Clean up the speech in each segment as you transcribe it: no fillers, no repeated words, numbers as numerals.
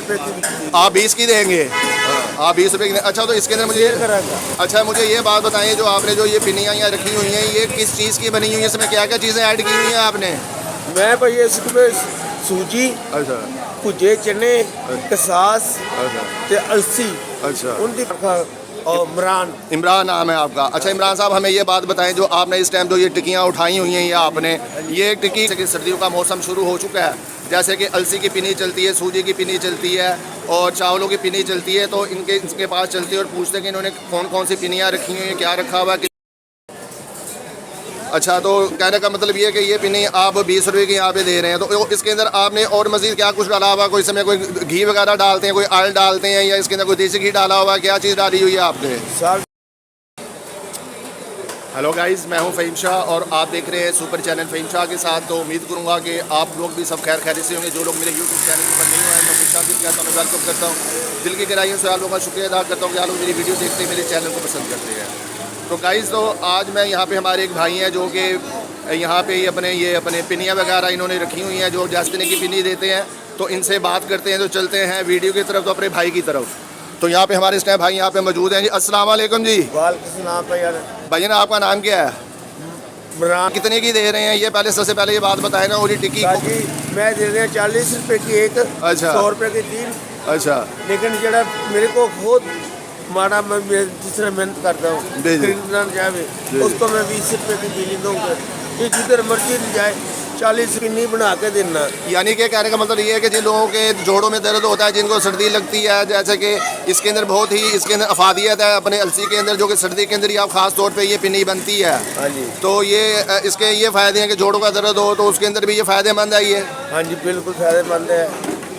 रुपए की। आप 20 की देंगे? आप 20 रुपये की। अच्छा, तो इसके अंदर मुझे अच्छा मुझे ये बात बताएं, जो आपने जो ये पिनियाँ यहाँ रखी हुई हैं, ये किस चीज़ की बनी हुई है? इसमें क्या क्या चीज़ें ऐड की हुई हैं आपने? मैं भैया इसमें सूजी, अच्छा भुजे चने, कसास अच्छा ते अलसी अच्छा। उनकी और इमरान। इमरान नाम है आपका? अच्छा इमरान साहब, हमें ये बात बताएं, जो आपने इस टाइम जो ये टिक्कियाँ उठाई हुई हैं, ये आपने ये टिक्की, जैसे कि सर्दियों का मौसम शुरू हो चुका है, जैसे कि अलसी की पिनी चलती है, सूजी की पिनी चलती है और चावलों की पिनी चलती है, तो इनके पास चलती है और पूछते हैं कि इन्होंने कौन कौन सी पिनियाँ रखी हुई हैं, क्या रखा हुआ है। अच्छा, तो कहने का मतलब ये है कि ये पिनी आप 20 रुपये की यहाँ पे दे रहे हैं, तो इसके अंदर आपने और मज़ीद क्या कुछ डाला हुआ? कोई समय कोई घी वगैरह डालते हैं, कोई ऑयल डालते हैं, या इसके अंदर कोई देसी घी डाला हुआ है? क्या चीज़ डाली हुई है आपने? हेलो गाइस, मैं हूं फ़हीम शाह और आप देख रहे हैं सुपर चैनल फ़हीम शाह के साथ। तो उम्मीद करूंगा कि आप लोग भी सब खैर खैरियत से होंगे। जो लोग मेरे यूट्यूब चैनल पर नहीं हैं, मैं खुश आमदीद कहता हूँ, वेलकम करता हूँ। दिल की गहराइयों से आप लोगों का शुक्रिया अदा करता हूँ कि आप लोग मेरी वीडियो देखते हैं, मेरे चैनल को पसंद करते हैं। तो गाइस, तो आज मैं यहाँ पर हमारे एक भाई हैं जो कि यहाँ पे ये अपने पिनियाँ वगैरह इन्होंने रखी हुई हैं, जो जास्तिने की पिनी देते हैं। तो इनसे बात करते हैं। तो चलते हैं वीडियो की तरफ, तो अपने भाई की तरफ। तो यहाँ पे हमारे इस टाइम भाई यहाँ पे मौजूद हैं जी। अस्सलाम वालेकुम जी। वालेकुम सलाम भैया, आपका नाम क्या है? इमरान। कितने की दे रहे हैं ये? पहले सबसे पहले ये बात बताएं ना। और ये टिक्की मैं दे रहा 40 रुपए की एक। अच्छा। 100 रुपए की 3। अच्छा। लेकिन जरा मेरे को खुद माड़ा, मैं जिसने मेहनत करता हूँ खरीदना जावे, उसको मैं 20 रुपए की बिजली दूँगा। ये जिधर मर्जी जाए 40 की नहीं बना के देना। यानी कि कहने का मतलब ये है कि जिन लोगों के जोड़ों में दर्द होता है, जिनको सर्दी लगती है, जैसे कि इसके अंदर बहुत ही इसके अंदर अफादियत है अपने अलसी के अंदर, जो कि सर्दी के अंदर ही आप खास तौर पे ये पिनी बनती है। हाँ जी। तो ये इसके ये फ़ायदे हैं कि जोड़ों का दर्द हो तो उसके अंदर भी ये फ़ायदेमंद है ये। हाँ जी, बिल्कुल फ़ायदेमंद है।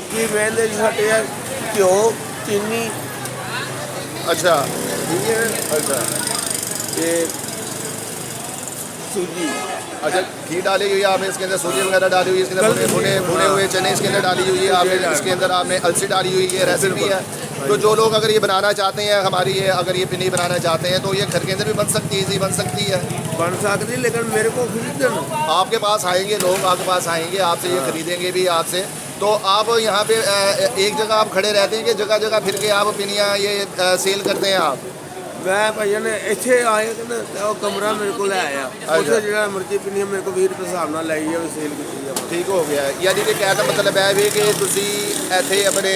कि मैंने घटे घ्यो, चीनी। अच्छा। ठीक है। अच्छा। ये सूजी। अच्छा, घी डाली हुई है आपने, इसके अंदर सूजी वगैरह डाली हुई है, इसके अंदर भुने हुए चने इसके अंदर डाली हुई है आपने, इसके अंदर आपने अलसी डाली हुई है। रेसिपी है। तो जो लोग अगर ये बनाना चाहते हैं, हमारी ये अगर ये पिनी बनाना चाहते हैं, तो ये घर के अंदर भी बन सकती है, इजी बन सकती है। बन सकती है, लेकिन मेरे को खरीदना। आपके पास आएंगे लोग, आपके पास आएंगे, आपसे ये खरीदेंगे भी आपसे। तो आप यहाँ पे एक जगह आप खड़े रहते हैं कि जगह जगह फिर के आप पिनियाँ ये सेल करते हैं आप? मैं भैया ने इतने आए ना, तो कमरा मेरे को ले आया। उसे जो मर्जी पिनी मेरे को 20 रुपए हिसाब नाल लाई है, सेल की। ठीक हो गया। यानी कि कहने का मतलब है भी कि तुसी ਇੱਥੇ अपने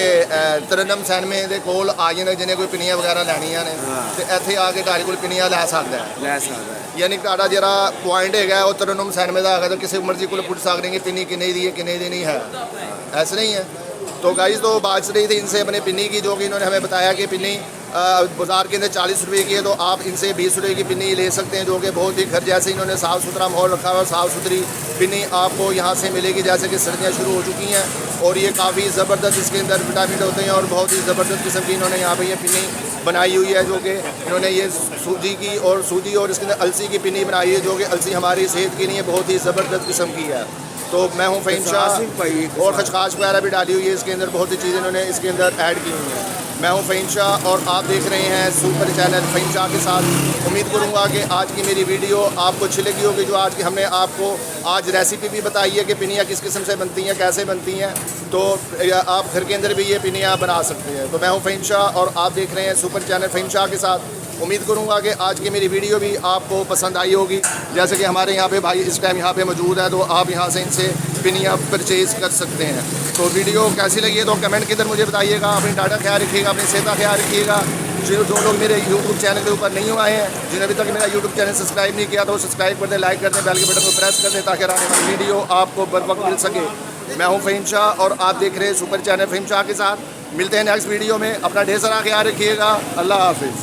ਤਰਨਮ ਸੈਨਮੇ ਦੇ ਕੋਲ ਆ ਜਾਂਦੇ, ਜਿਹਨੇ ਕੋਈ ਪਿੰਨੀਆਂ ਵਗੈਰਾ ਲੈਣੀਆਂ ਨੇ, ਤੇ ਇੱਥੇ ਆ ਕੇ ਤੁਹਾਡੇ ਕੋਲ ਪਿੰਨੀਆਂ ਲੈ ਸਕਦਾ ਹੈ। ਲੈ ਸਕਦਾ ਹੈ। यानी कि ਤੁਹਾਡਾ ਜਿਹੜਾ ਪੁਆਇੰਟ ਹੈਗਾ ਉਹ ਤਰਨਮ ਸੈਨਮੇ ਦਾ ਹੈਗਾ, तो किसी मर्जी को पूछ सकते हैं कि पिन्नी कितने दी है, कितने दी नहीं है। ऐसे नहीं है। तो गाइस, तो बात रही थी इनसे अपने पिन्नी की, जो कि इन्होंने हमें बताया कि पिन्नी बाज़ार के अंदर 40 रुपये की है, तो आप इनसे 20 रुपये की पिन्नी ले सकते हैं, जो कि बहुत ही घर जैसे इन्होंने साफ़ सुथरा माहौल रखा हुआ है। साफ़ सुथरी पिन्नी आपको यहाँ से मिलेगी, जैसे कि सर्दियाँ शुरू हो चुकी हैं और ये काफ़ी ज़बरदस्त इसके अंदर विटामिन होते हैं और बहुत ही ज़बरदस्त किस्म की इन्होंने यहाँ पे ये पिन्नी बनाई हुई है, जो कि इन्होंने ये सूजी और इसके अंदर अलसी की पिन्नी बनाई है, जो कि अलसी हमारी सेहत के लिए बहुत ही ज़बरदस्त किस्म की है। तो मैं हूँ फ़हीम शाह और खचकाश वगैरह भी डाली हुई है इसके अंदर, बहुत सी चीज़ें इन्होंने इसके अंदर ऐड की हुई हैं। मैं हूँ फ़हीम शाह और आप देख रहे हैं सुपर चैनल फ़हीम शाह के साथ। उम्मीद करूँगा कि आज की मेरी वीडियो आपको अच्छी लगी होगी। जो आज की हमने आपको आज रेसिपी भी बताई है कि पिनियाँ किस किस्म से बनती हैं, कैसे बनती हैं, तो आप घर के अंदर भी ये पिनियाँ बना सकते हैं। तो मैं हूँ फ़हीम शाह और आप देख रहे हैं सुपर चैनल फ़हीम शाह के साथ। उम्मीद करूँगा कि आज की मेरी वीडियो भी आपको पसंद आई होगी। जैसे कि हमारे यहाँ पे भाई इस टाइम यहाँ पे मौजूद है, तो आप यहाँ से इनसे पिनियाँ परचेज़ कर सकते हैं। तो वीडियो कैसी लगी है तो कमेंट के अंदर मुझे बताइएगा। अपनी डाटा ख्याल रखिएगा, अपनी सेहत का ख्याल रखिएगा। जो लोग मेरे यूट्यूब चैनल के ऊपर नहीं आए हैं, जिन्होंने अभी तक मेरा यूट्यूब चैनल सब्सक्राइब नहीं किया, तो सब्सक्राइब कर दें, लाइक कर दें, बेल के बटन को प्रेस कर दें, ताकि आने वाली वीडियो आपको बर वक्त मिल सके। मैं हूँ फ़हीम शाह और आप देख रहे हैं सुपर चैनल फ़हीम शाह के साथ। मिलते हैं नेक्स्ट वीडियो में। अपना ढेर सारा ख्याल रखिएगा। अल्लाह हाफिज़।